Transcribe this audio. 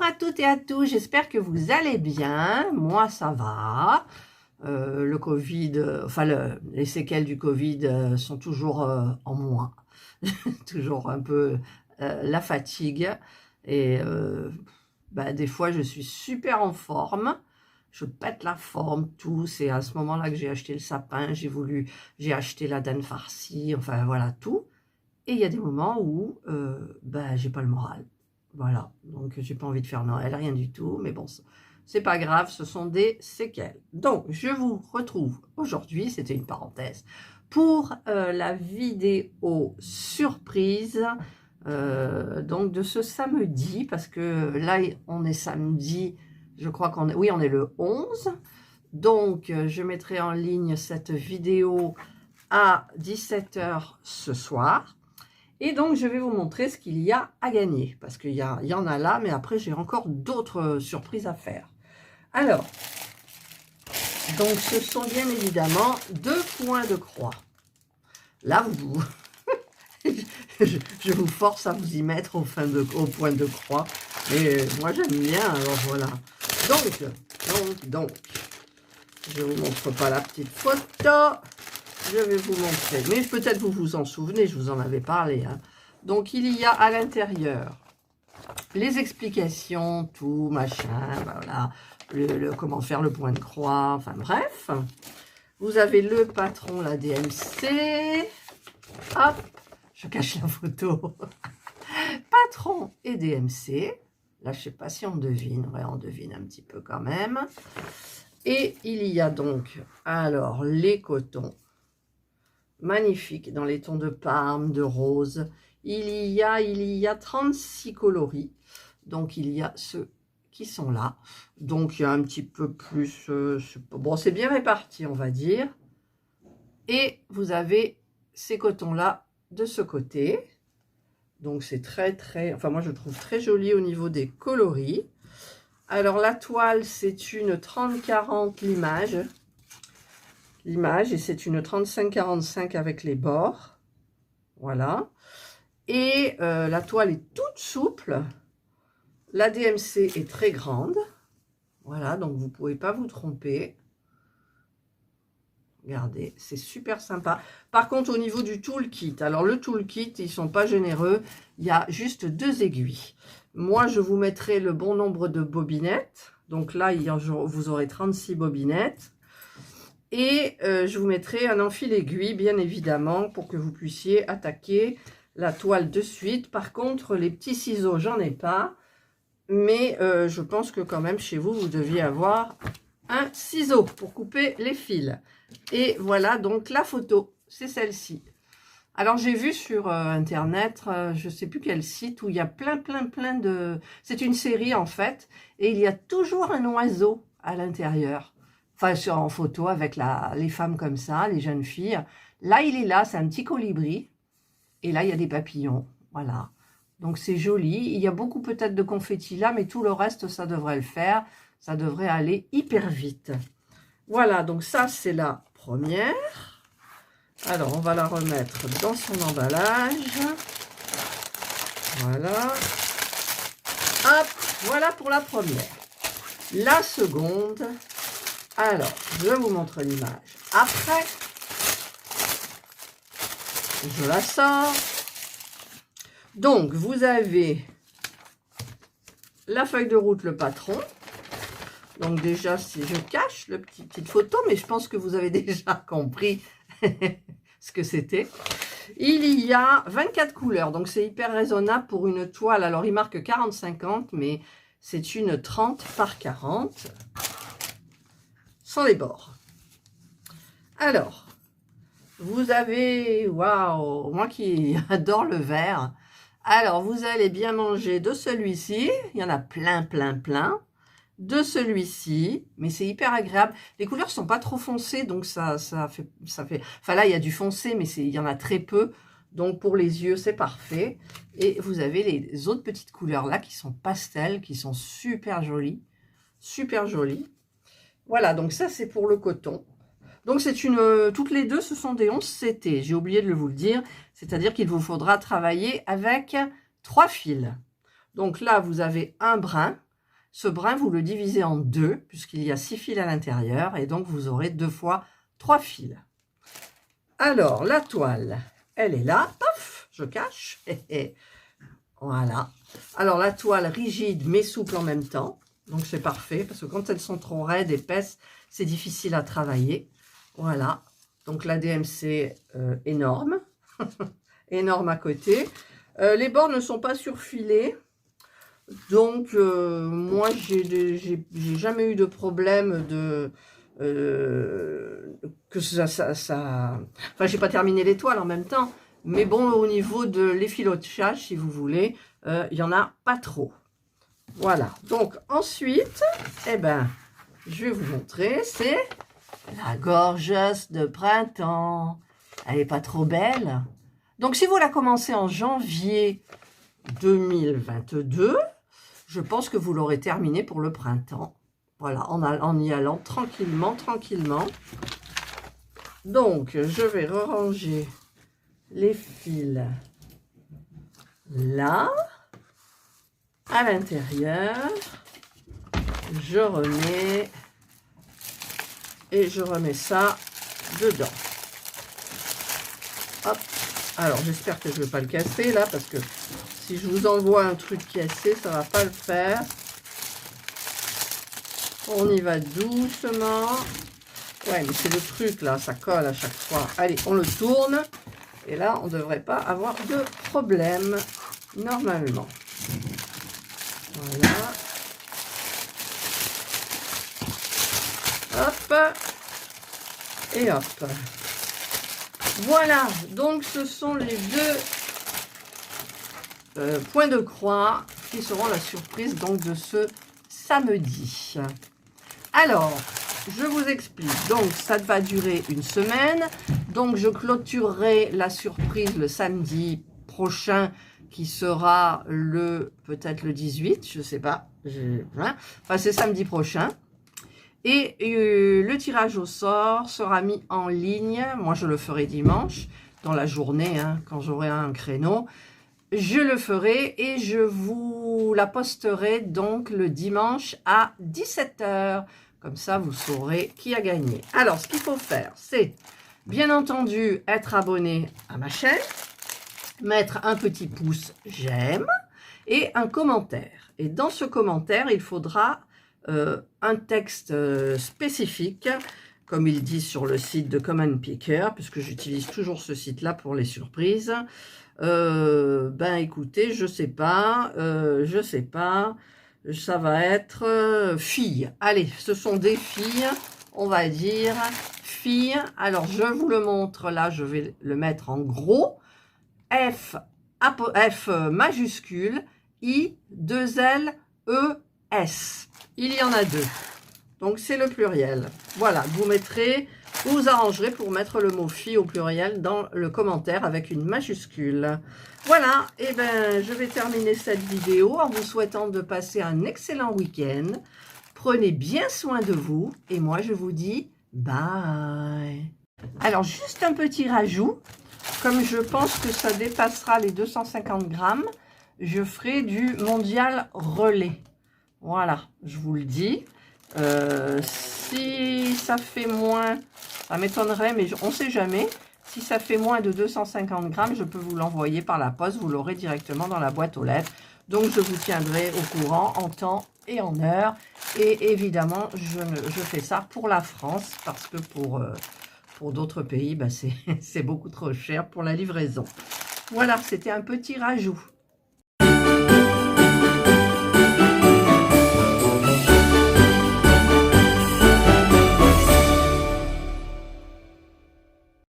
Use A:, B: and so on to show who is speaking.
A: à toutes et à tous, j'espère que vous allez bien. Moi, ça va. Le Covid, les séquelles du Covid sont toujours en moi. Toujours un peu la fatigue. Et des fois, je suis super en forme. Je pète la forme, tout. C'est à ce moment-là que j'ai acheté le sapin. J'ai acheté la dinde farcie. Enfin, voilà, tout. Et il y a des moments où j'ai pas le moral. Voilà, donc j'ai pas envie de faire Noël, rien du tout, mais bon, c'est pas grave, ce sont des séquelles. Donc, je vous retrouve aujourd'hui, c'était une parenthèse, pour la vidéo surprise donc de ce samedi, parce que là, on est samedi, je crois qu'on est, oui, on est le 11, donc je mettrai en ligne cette vidéo à 17 h ce soir. Et donc, je vais vous montrer ce qu'il y a à gagner. Parce qu'il y en a là, mais après, j'ai encore d'autres surprises à faire. Alors, donc, ce sont bien évidemment 2 points de croix. Là, je vous force à vous y mettre au point de croix. Mais moi, j'aime bien, alors voilà. Donc, je ne vous montre pas la petite photo. Je vais vous montrer, mais peut-être vous vous en souvenez, je vous en avais parlé. Hein. Donc, il y a à l'intérieur les explications, tout, machin, voilà, comment faire le point de croix, enfin bref. Vous avez le patron, la DMC. Hop, je cache la photo. Patron et DMC. Là, je ne sais pas si on devine. Ouais, on devine un petit peu quand même. Et il y a donc, alors, les cotons. Magnifique, dans les tons de parme, de rose. Il y a 36 coloris. Donc, il y a ceux qui sont là. Donc, il y a un petit peu plus... bon, c'est bien réparti, on va dire. Et vous avez ces cotons-là de ce côté. Donc, c'est très... Enfin, moi, je trouve très joli au niveau des coloris. Alors, la toile, c'est une 30-40 l'image. Et c'est une 35-45 avec les bords. Voilà. Et la toile est toute souple. La DMC est très grande. Voilà, donc vous ne pouvez pas vous tromper. Regardez, c'est super sympa. Par contre, au niveau du toolkit, alors le toolkit, ils ne sont pas généreux. Il y a juste 2 aiguilles. Moi, je vous mettrai le bon nombre de bobinettes. Donc là, vous aurez 36 bobinettes. Et je vous mettrai un enfil aiguille, bien évidemment, pour que vous puissiez attaquer la toile de suite. Par contre, les petits ciseaux, j'en ai pas. Mais je pense que quand même, chez vous, vous deviez avoir un ciseau pour couper les fils. Et voilà, donc la photo, c'est celle-ci. Alors, j'ai vu sur Internet, je ne sais plus quel site, où il y a plein de... C'est une série, en fait, et il y a toujours un oiseau à l'intérieur. Enfin, en photo avec les femmes comme ça, les jeunes filles. Là, il est là, c'est un petit colibri. Et là, il y a des papillons. Voilà. Donc, c'est joli. Il y a beaucoup peut-être de confettis là, mais tout le reste, ça devrait le faire. Ça devrait aller hyper vite. Voilà, donc ça, c'est la première. Alors, on va la remettre dans son emballage. Voilà. Hop, voilà pour la première. La seconde... Alors, je vous montre l'image. Après, je la sors. Donc, vous avez la feuille de route, le patron. Donc, déjà, si je cache la petite photo, mais je pense que vous avez déjà compris ce que c'était. Il y a 24 couleurs, donc c'est hyper raisonnable pour une toile. Alors, il marque 40-50, mais c'est une 30 par 40. Sans les bords. Alors, vous avez, waouh, moi qui adore le vert. Alors, vous allez bien manger de celui-ci. Il y en a plein. De celui-ci, mais c'est hyper agréable. Les couleurs sont pas trop foncées, donc ça fait. Enfin là, il y a du foncé, mais il y en a très peu. Donc pour les yeux, c'est parfait. Et vous avez les autres petites couleurs là qui sont pastel, qui sont super jolies. Super jolies. Voilà, donc ça, c'est pour le coton. Donc, toutes les deux, ce sont des 11 CT. J'ai oublié de vous le dire. C'est-à-dire qu'il vous faudra travailler avec 3 fils. Donc là, vous avez un brin. ce brin, vous le divisez en 2, puisqu'il y a 6 fils à l'intérieur, et donc vous aurez 2 fois 3 fils. Alors, la toile, elle est là, paf, je cache, voilà. Alors, la toile rigide, mais souple en même temps, donc c'est parfait, parce que quand elles sont trop raides, épaisses, c'est difficile à travailler, voilà. Donc, la DMC énorme, énorme à côté. Les bords ne sont pas surfilés. Donc, moi, j'ai jamais eu de problème de... que ça... Enfin, j'ai pas terminé les toiles en même temps. Mais bon, au niveau de l'effilochage, si vous voulez, il y en a pas trop. Voilà. Donc, ensuite, eh ben, je vais vous montrer, c'est la gorgeuse de printemps. Elle est pas trop belle? Donc, si vous la commencez en janvier 2022, je pense que vous l'aurez terminé pour le printemps. Voilà, en y allant tranquillement, tranquillement. Donc, je vais ranger les fils là, à l'intérieur. Je remets et je remets ça dedans. Hop. Alors, j'espère que je ne vais pas le casser là, parce que si je vous envoie un truc cassé, ça ne va pas le faire. On y va doucement. Ouais, mais c'est le truc là, ça colle à chaque fois. Allez, on le tourne. Et là, on ne devrait pas avoir de problème, normalement. Voilà. Hop. Et hop. Voilà, donc ce sont les deux points de croix qui seront la surprise donc de ce samedi. Alors, je vous explique. Donc, ça va durer une semaine. Donc, je clôturerai la surprise le samedi prochain qui sera peut-être le 18, je ne sais pas. Enfin, c'est samedi prochain. Et le tirage au sort sera mis en ligne. Moi, je le ferai dimanche, dans la journée, hein, quand j'aurai un créneau. Je le ferai et je vous la posterai donc le dimanche à 17 h. Comme ça, vous saurez qui a gagné. Alors, ce qu'il faut faire, c'est, bien entendu, être abonné à ma chaîne, mettre un petit pouce j'aime et un commentaire. Et dans ce commentaire, il faudra un texte spécifique, comme il dit sur le site de Common Picker, puisque j'utilise toujours ce site-là pour les surprises. Ben écoutez, je sais pas, ça va être filles. Allez, ce sont des filles, on va dire filles. Alors, je vous le montre là, je vais le mettre en gros. F majuscule, I, 2 L, E, S. Il y en a 2. Donc, c'est le pluriel. Voilà, vous vous arrangerez pour mettre le mot fille au pluriel dans le commentaire avec une majuscule. Voilà, et ben, je vais terminer cette vidéo en vous souhaitant de passer un excellent week-end. Prenez bien soin de vous et moi, je vous dis bye. Alors, juste un petit rajout. Comme je pense que ça dépassera les 250 grammes, je ferai du mondial relais. Voilà, je vous le dis. Si ça fait moins, ça m'étonnerait, mais on ne sait jamais. Si ça fait moins de 250 grammes, je peux vous l'envoyer par la poste. Vous l'aurez directement dans la boîte aux lettres. Donc, je vous tiendrai au courant en temps et en heure. Et évidemment, je fais ça pour la France parce que pour d'autres pays, bah, c'est beaucoup trop cher pour la livraison. Voilà, c'était un petit rajout.